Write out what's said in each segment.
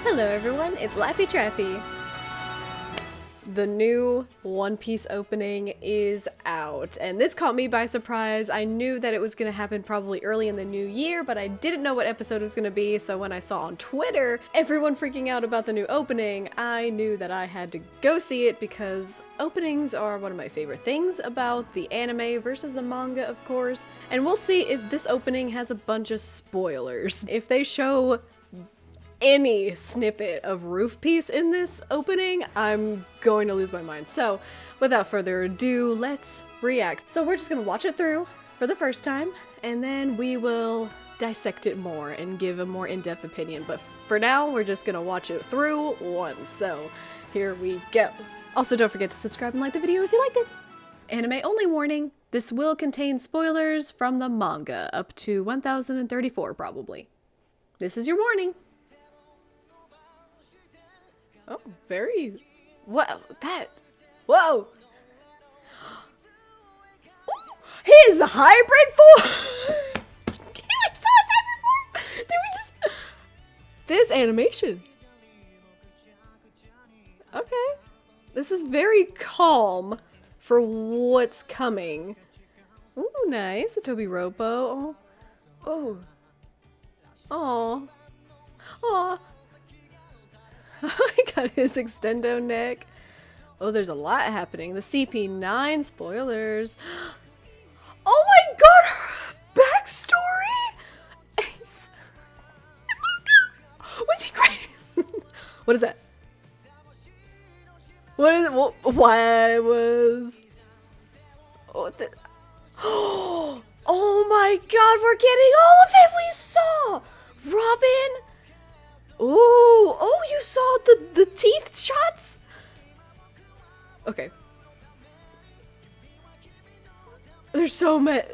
Hello everyone, it's Laffy Traffy. The new One Piece opening is out, and this caught me by surprise. I knew that it was going to happen probably early in the new year, but I didn't know what episode it was going to be, so when I saw on Twitter everyone freaking out about the new opening, I knew that I had to go see it because openings are one of my favorite things about the anime versus the manga, of course. And we'll see if this opening has a bunch of spoilers. If they show any snippet of Roof Piece in this opening, I'm going to lose my mind. So without further ado, let's react. So we're just gonna watch it through for the first time, and then we will dissect it more and give a more in-depth opinion. But for now, we're just gonna watch it through once. So here we go. Also, don't forget to subscribe and like the video if you liked it. Anime only warning. This will contain spoilers from the manga up to 1034 probably. This is your warning. Oh, very... What? That... Whoa! His hybrid form! We saw his hybrid form! Did we just... This animation. Okay. This is very calm for what's coming. Ooh, nice. A Toby Ropo. Oh. Oh. Oh. I got his extendo neck. Oh, there's a lot happening. The CP9 spoilers. Oh my god, her backstory? Ace. Was he great? What is that? What is it? Why was... What the... Oh my god, we're getting all of it we saw! Robin... Ooh, oh, you saw the teeth shots? Okay. There's so many.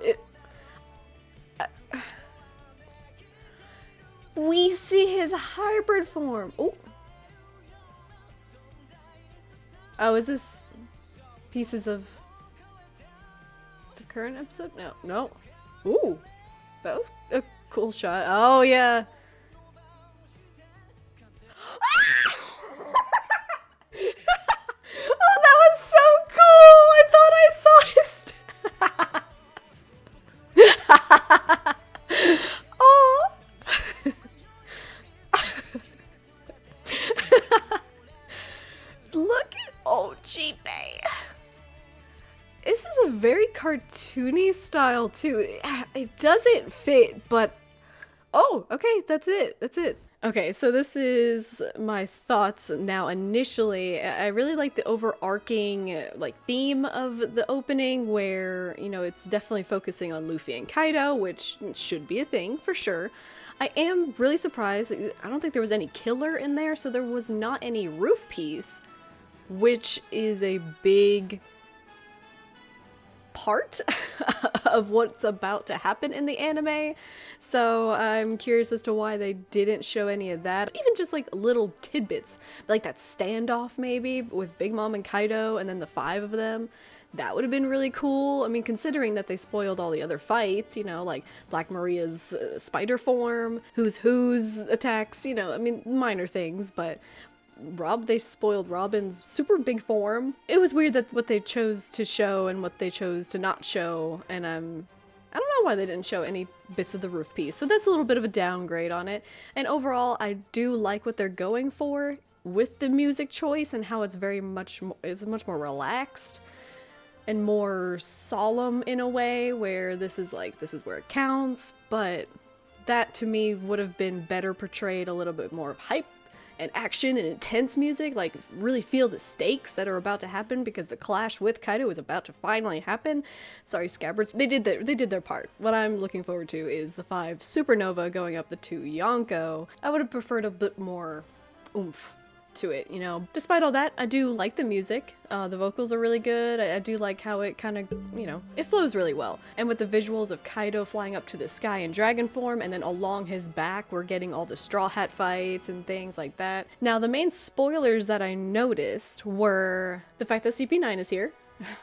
We see his hybrid form. Oh. Oh, is this pieces of the current episode? No, no. Ooh, that was a cool shot. Oh, yeah. This is a very cartoony style too. It doesn't fit, but oh, okay, that's it. That's it. Okay, so this is my thoughts now. Initially, I really like the overarching like theme of the opening where, you know, it's definitely focusing on Luffy and Kaido, which should be a thing for sure. I am really surprised. I don't think there was any killer in there, so there was not any Roof Piece, which is a big part of what's about to happen in the anime. So I'm curious as to why they didn't show any of that. Even just like little tidbits, like that standoff maybe with Big Mom and Kaido and then the 5 of them. That would have been really cool. I mean, considering that they spoiled all the other fights, you know, like Black Maria's spider form, Who's attacks, you know, I mean, minor things, but they spoiled Robin's super big form. It was weird that what they chose to show and what they chose to not show, and I don't know why they didn't show any bits of the Roof Piece, so that's a little bit of a downgrade on it. And overall, I do like what they're going for with the music choice and how it's it's much more relaxed and more solemn in a way, where this is where it counts, but that to me would have been better portrayed a little bit more of hype and action and intense music, like really feel the stakes that are about to happen because the clash with Kaido is about to finally happen. Sorry, Scabbards. They did their part. What I'm looking forward to is the 5 Supernova going up the 2 Yonko. I would have preferred a bit more oomph to it, you know. Despite all that, I do like the music. The vocals are really good. I do like how it kind of, you know, it flows really well. And with the visuals of Kaido flying up to the sky in dragon form, and then along his back we're getting all the Straw Hat fights and things like that. Now, the main spoilers that I noticed were the fact that CP9 is here.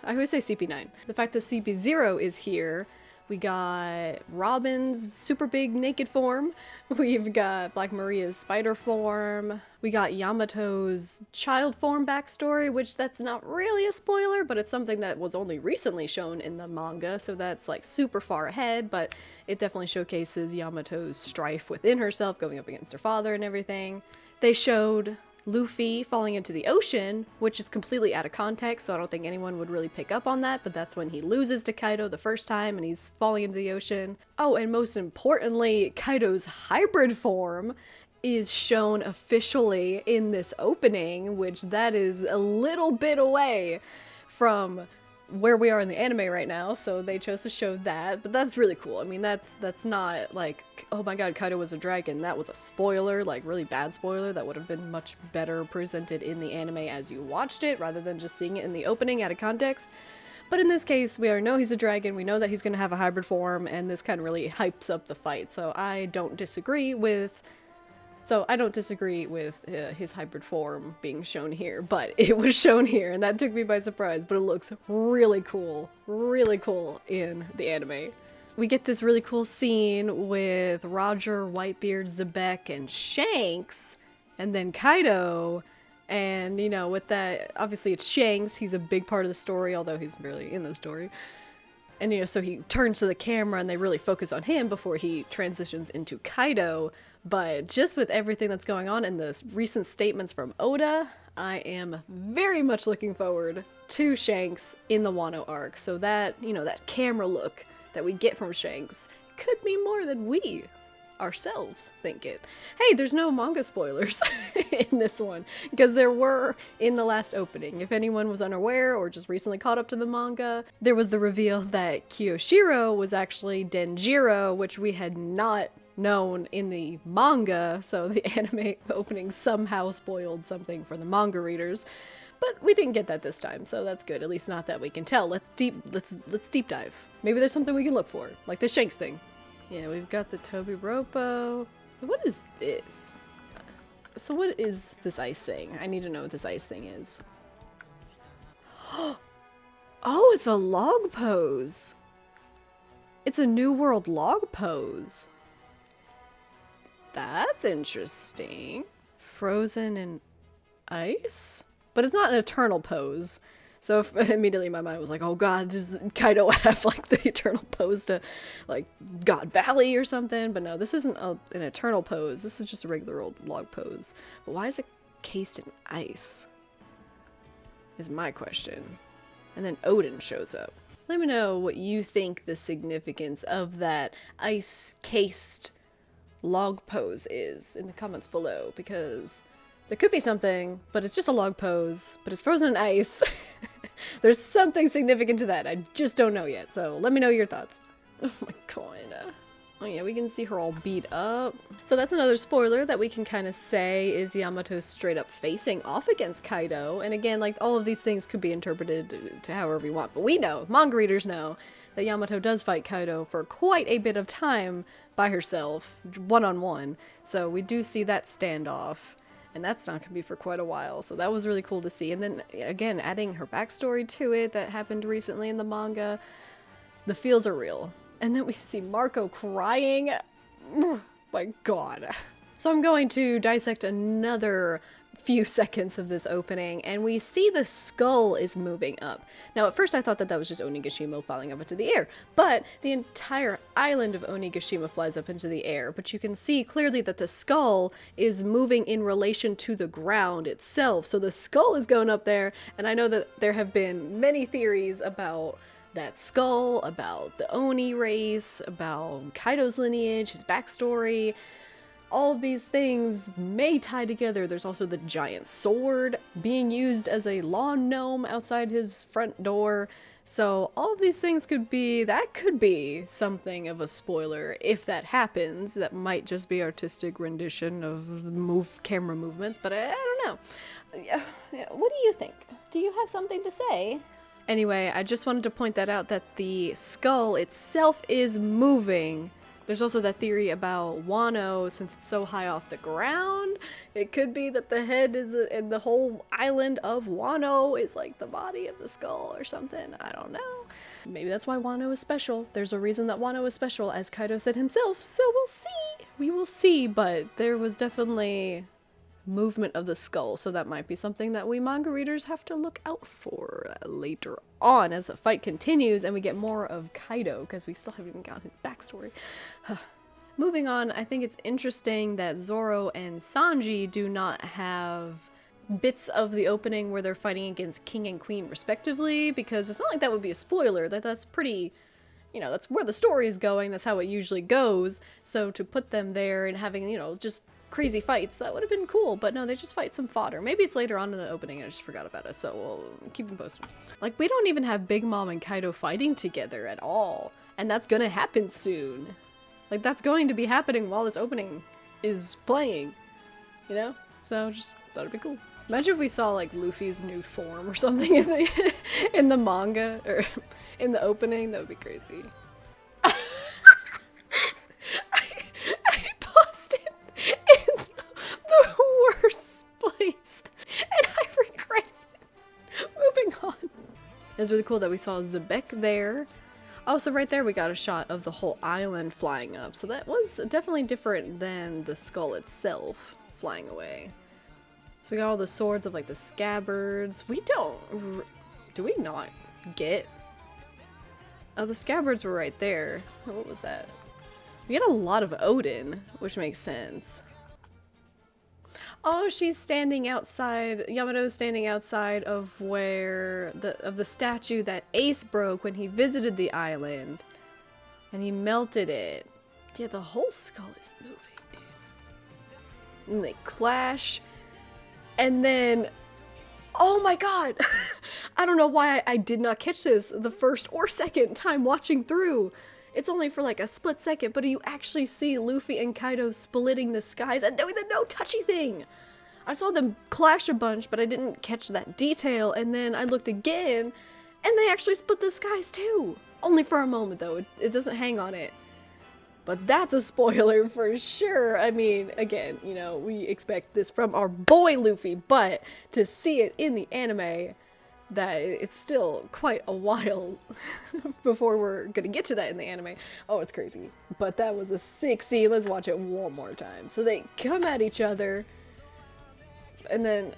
I always say CP9. The fact that CP0 is here, We got Robin's super big naked form. We've got Black Maria's spider form. We got Yamato's child form backstory, which that's not really a spoiler, but it's something that was only recently shown in the manga, so that's like super far ahead, but it definitely showcases Yamato's strife within herself, going up against her father and everything. They showed Luffy falling into the ocean, which is completely out of context, so I don't think anyone would really pick up on that, but that's when he loses to Kaido the first time and he's falling into the ocean. Oh, and most importantly, Kaido's hybrid form is shown officially in this opening, which that is a little bit away from where we are in the anime right now, so they chose to show that, but that's really cool. I mean, that's not like, oh my god, Kaido was a dragon. That was a spoiler, like really bad spoiler that would have been much better presented in the anime as you watched it, rather than just seeing it in the opening out of context. But in this case, we already know he's a dragon, we know that he's going to have a hybrid form, and this kind of really hypes up the fight, so I don't disagree with his hybrid form being shown here, but it was shown here, and that took me by surprise, but it looks really cool in the anime. We get this really cool scene with Roger, Whitebeard, Zebek, and Shanks, and then Kaido, and, you know, with that, obviously it's Shanks, he's a big part of the story, although he's barely in the story. And, you know, so he turns to the camera and they really focus on him before he transitions into Kaido. But just with everything that's going on and the recent statements from Oda, I am very much looking forward to Shanks in the Wano arc. So that, you know, that camera look that we get from Shanks could be more than we ourselves think it. Hey, there's no manga spoilers in this one, because there were in the last opening. If anyone was unaware or just recently caught up to the manga, there was the reveal that Kiyoshiro was actually Denjiro, which we had not known in the manga, so the anime opening somehow spoiled something for the manga readers. But we didn't get that this time, so that's good. At least not that we can tell. Let's deep dive. Maybe there's something we can look for, like the Shanks thing. Yeah, we've got the Toby Roppo. So what is this? So what is this ice thing? I need to know what this ice thing is. Oh, it's a log pose. It's a New World log pose. That's interesting. Frozen in ice? But it's not an eternal pose. So immediately my mind was like, oh god, does Kaido have like the eternal pose to like God Valley or something? But no, this isn't an eternal pose. This is just a regular old log pose. But why is it cased in ice? Is my question. And then Odin shows up. Let me know what you think the significance of that ice-cased log pose is in the comments below, because there could be something, but it's just a log pose, but it's frozen in ice. There's something significant to that. I just don't know yet, so let me know your thoughts. Oh my god. Oh yeah, we can see her all beat up. So that's another spoiler that we can kind of say is Yamato straight up facing off against Kaido. And again, like, all of these things could be interpreted to however you want, but we know, manga readers know, that Yamato does fight Kaido for quite a bit of time by herself, one-on-one. So we do see that standoff. And that's not going to be for quite a while, so that was really cool to see. And then, again, adding her backstory to it that happened recently in the manga. The feels are real. And then we see Marco crying. My god. So I'm going to dissect another few seconds of this opening, and we see the skull is moving up. Now, at first I thought that was just Onigashima flying up into the air, but the entire island of Onigashima flies up into the air, but you can see clearly that the skull is moving in relation to the ground itself. So the skull is going up there, and I know that there have been many theories about that skull, about the Oni race, about Kaido's lineage, his backstory. All of these things may tie together. There's also the giant sword being used as a lawn gnome outside his front door. So all of these things could be something of a spoiler if that happens. That might just be artistic rendition of camera movements, but I don't know. What do you think? Do you have something to say? Anyway, I just wanted to point that out, that the skull itself is moving. There's also that theory about Wano, since it's so high off the ground, it could be that the head is, and the whole island of Wano is like the body of the skull or something. I don't know. Maybe that's why Wano is special. There's a reason that Wano is special, as Kaido said himself, so we'll see. We will see, but there was definitely movement of the skull, so that might be something that we manga readers have to look out for later on as the fight continues and we get more of Kaido, because we still haven't even gotten his backstory. Moving on, I think it's interesting that Zoro and Sanji do not have bits of the opening where they're fighting against King and Queen respectively, because it's not like that would be a spoiler. That's pretty, you know, that's where the story is going, that's how it usually goes, so to put them there and having, you know, just crazy fights, that would have been cool, but no, they just fight some fodder. Maybe it's later on in the opening and I just forgot about it, so we'll keep them posted. Like, we don't even have Big Mom and Kaido fighting together at all, and that's gonna happen soon. Like, that's going to be happening while this opening is playing, you know? So just thought it'd be cool. Imagine if we saw like Luffy's new form or something in the in the manga or in the opening. That would be crazy. I paused it in the worst place, and I regret it. Moving on. It was really cool that we saw Zebek there. Also, right there we got a shot of the whole island flying up, so that was definitely different than the skull itself flying away. So we got all the swords of like the scabbards. We don't, do we not get? Oh, the scabbards were right there. What was that? We get a lot of Odin, which makes sense. Oh, she's standing outside, Yamato's standing outside of where, the statue that Ace broke when he visited the island. And he melted it. Yeah, the whole skull is moving, dude. And they clash. And then, oh my god! I don't know why I did not catch this the first or second time watching through. It's only for like a split second, but you actually see Luffy and Kaido splitting the skies and doing the no touchy thing. I saw them clash a bunch, but I didn't catch that detail, and then I looked again, and they actually split the skies too. Only for a moment though, it doesn't hang on it. But that's a spoiler for sure. I mean, again, you know, we expect this from our boy Luffy, but to see it in the anime, that it's still quite a while before we're gonna get to that in the anime. Oh, it's crazy. But that was a sick scene. Let's watch it one more time. So they come at each other, and then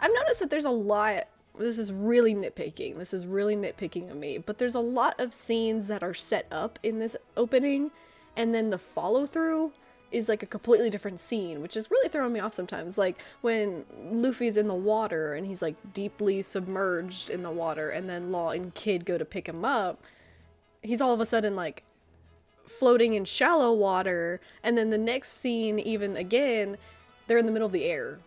I've noticed that there's a lot. This is really nitpicking. This is really nitpicking of me. But there's a lot of scenes that are set up in this opening, and then the follow-through is like a completely different scene, which is really throwing me off sometimes. Like when Luffy's in the water and he's like deeply submerged in the water, and then Law and Kid go to pick him up, he's all of a sudden like floating in shallow water, and then the next scene, even again, they're in the middle of the air.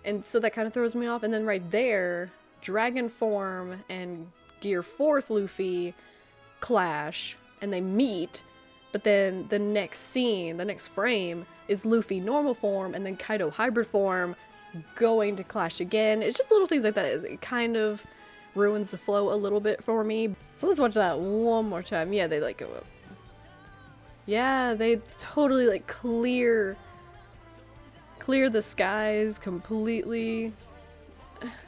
And so that kind of throws me off. And then right there, Dragon form and Gear 4th Luffy clash and they meet, but then the next scene, the next frame is Luffy normal form and then Kaido hybrid form going to clash again. It's just little things like that. It kind of ruins the flow a little bit for me. So let's watch that one more time. Yeah, they like go up. Yeah, they totally like clear the skies completely.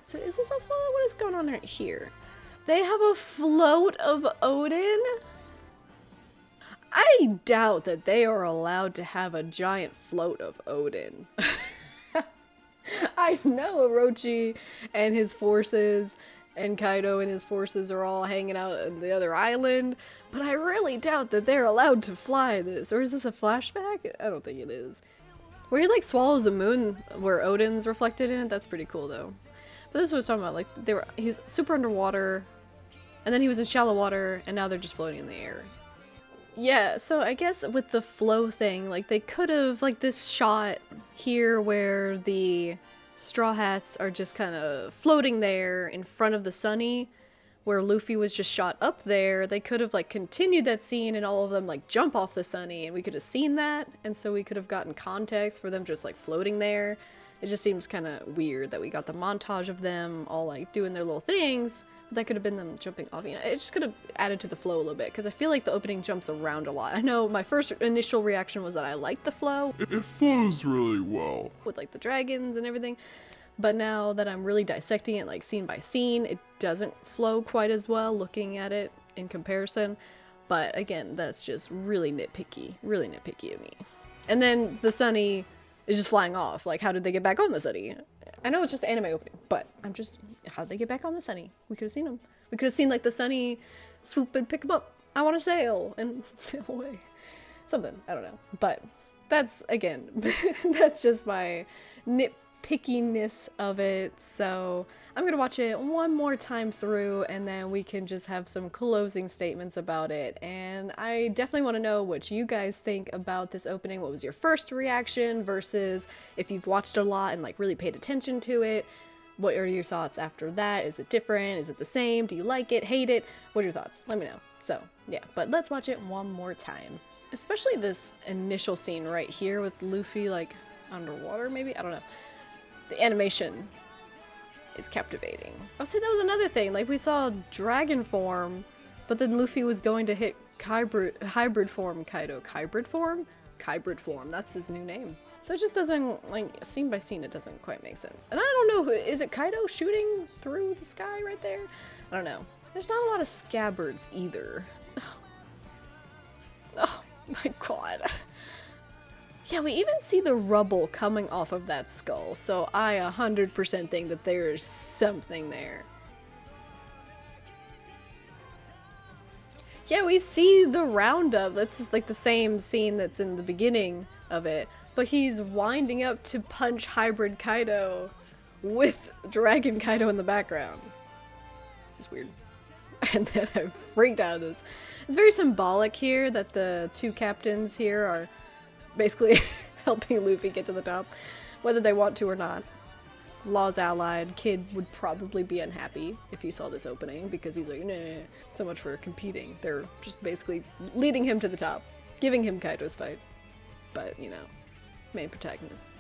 So is this as well? What is going on right here? They have a float of Odin? I doubt that they are allowed to have a giant float of Odin. I know Orochi and his forces and Kaido and his forces are all hanging out on the other island, but I really doubt that they're allowed to fly this. Or is this a flashback? I don't think it is. Where he like swallows the moon where Odin's reflected in it, that's pretty cool though. But this is what I was talking about, like he was super underwater, and then he was in shallow water, and now they're just floating in the air. Yeah, so I guess with the flow thing, like they could have, like this shot here where the Straw Hats are just kind of floating there in front of the Sunny, where Luffy was just shot up there, they could have like continued that scene and all of them like jump off the Sunny, and we could have seen that, and so we could have gotten context for them just like floating there. It just seems kind of weird that we got the montage of them all like doing their little things, but that could have been them jumping off. You know, it just could have added to the flow a little bit, because I feel like the opening jumps around a lot. I know my first initial reaction was that I liked the flow. It flows really well. With like the dragons and everything. But now that I'm really dissecting it like scene by scene, it doesn't flow quite as well looking at it in comparison. But again, that's just really nitpicky of me. And then the Sunny is just flying off. Like, how did they get back on the Sunny? I know it's just an anime opening, but how did they get back on the Sunny? We could have seen them. We could have seen, like, the Sunny swoop and pick them up. I want to sail and sail away. Something, I don't know. But that's, again, that's just my nitpickiness of it. So I'm going to watch it one more time through, and then we can just have some closing statements about it. And I definitely want to know what you guys think about this opening. What was your first reaction versus if you've watched a lot and, like, really paid attention to it? What are your thoughts after that? Is it different? Is it the same? Do you like it? Hate it? What are your thoughts? Let me know. So, yeah, but let's watch it one more time. Especially this initial scene right here with Luffy, like, underwater, maybe? I don't know. The animation is captivating. Oh, see, that was another thing. Like, we saw dragon form, but then Luffy was going to hit hybrid form Kaido. Hybrid form? Hybrid form. That's his new name. So it just doesn't, like, scene by scene, it doesn't quite make sense. And I don't know, is it Kaido shooting through the sky right there? I don't know. There's not a lot of scabbards either. Oh my god. Yeah, we even see the rubble coming off of that skull, so I 100% think that there's something there. Yeah, we see the roundup. That's like the same scene that's in the beginning of it. But he's winding up to punch Hybrid Kaido with Dragon Kaido in the background. It's weird. And then I freaked out of this. It's very symbolic here that the two captains here are basically helping Luffy get to the top, whether they want to or not. Law's allied. Kid would probably be unhappy if he saw this opening because he's like, nah, so much for competing. They're just basically leading him to the top, giving him Kaido's fight. But, you know, main protagonist.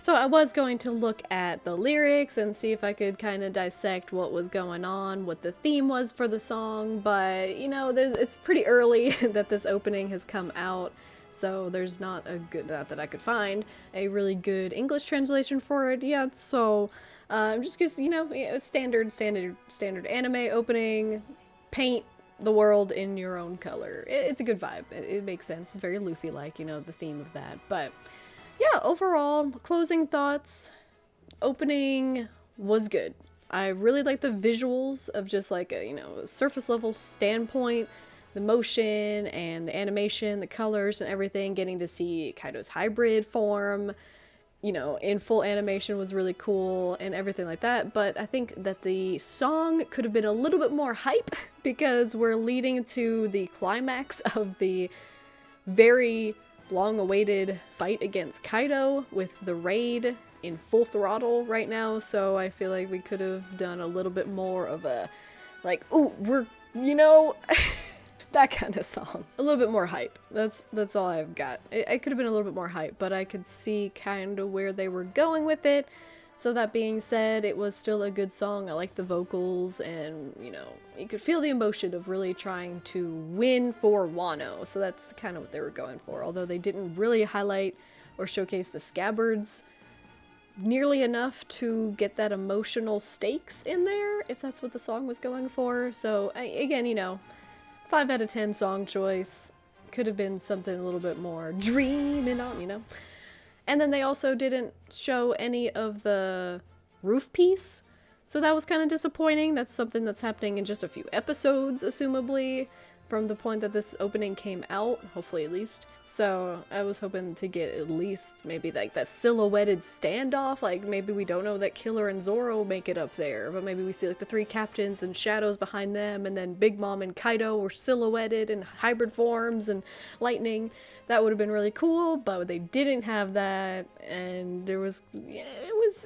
So I was going to look at the lyrics and see if I could kind of dissect what was going on, what the theme was for the song, but, you know, it's pretty early that this opening has come out, so there's not that I could find, a really good English translation for it yet, so just because, you know, it's standard anime opening, paint the world in your own color. It's a good vibe. It makes sense. It's very Luffy-like, you know, the theme of that, but yeah, overall, closing thoughts, opening was good. I really like the visuals of just like a, you know, surface level standpoint, the motion and the animation, the colors and everything, getting to see Kaido's hybrid form, you know, in full animation was really cool and everything like that. But I think that the song could have been a little bit more hype because we're leading to the climax of the very long-awaited fight against Kaido with the raid in full throttle right now, so I feel like we could have done a little bit more of a, like, ooh, we're, you know, that kind of song. A little bit more hype. That's all I've got. It could have been a little bit more hype, but I could see kind of where they were going with it. So that being said, it was still a good song. I like the vocals and, you know, you could feel the emotion of really trying to win for Wano. So that's kind of what they were going for. Although they didn't really highlight or showcase the scabbards nearly enough to get that emotional stakes in there, if that's what the song was going for. So again, you know, 5 out of 10 song choice. Could have been something a little bit more dreaming on, you know. And then they also didn't show any of the roof piece, so that was kind of disappointing. That's something that's happening in just a few episodes, assumably, from the point that this opening came out, hopefully at least. So I was hoping to get at least maybe like that silhouetted standoff, like maybe we don't know that Killer and Zoro make it up there, but maybe we see like the 3 captains and shadows behind them, and then Big Mom and Kaido were silhouetted in hybrid forms and lightning. That would have been really cool, but they didn't have that, and it was, you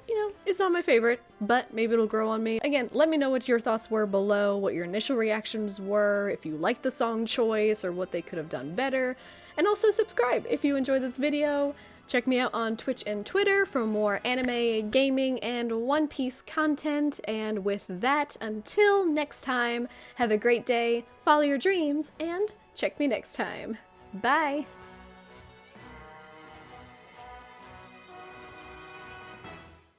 know, it's not my favorite, but maybe it'll grow on me. Again, let me know what your thoughts were below, what your initial reactions were, if you liked the song choice, or what they could have done better. And also subscribe if you enjoyed this video. Check me out on Twitch and Twitter for more anime, gaming, and One Piece content. And with that, until next time, have a great day, follow your dreams, and check me next time. Bye!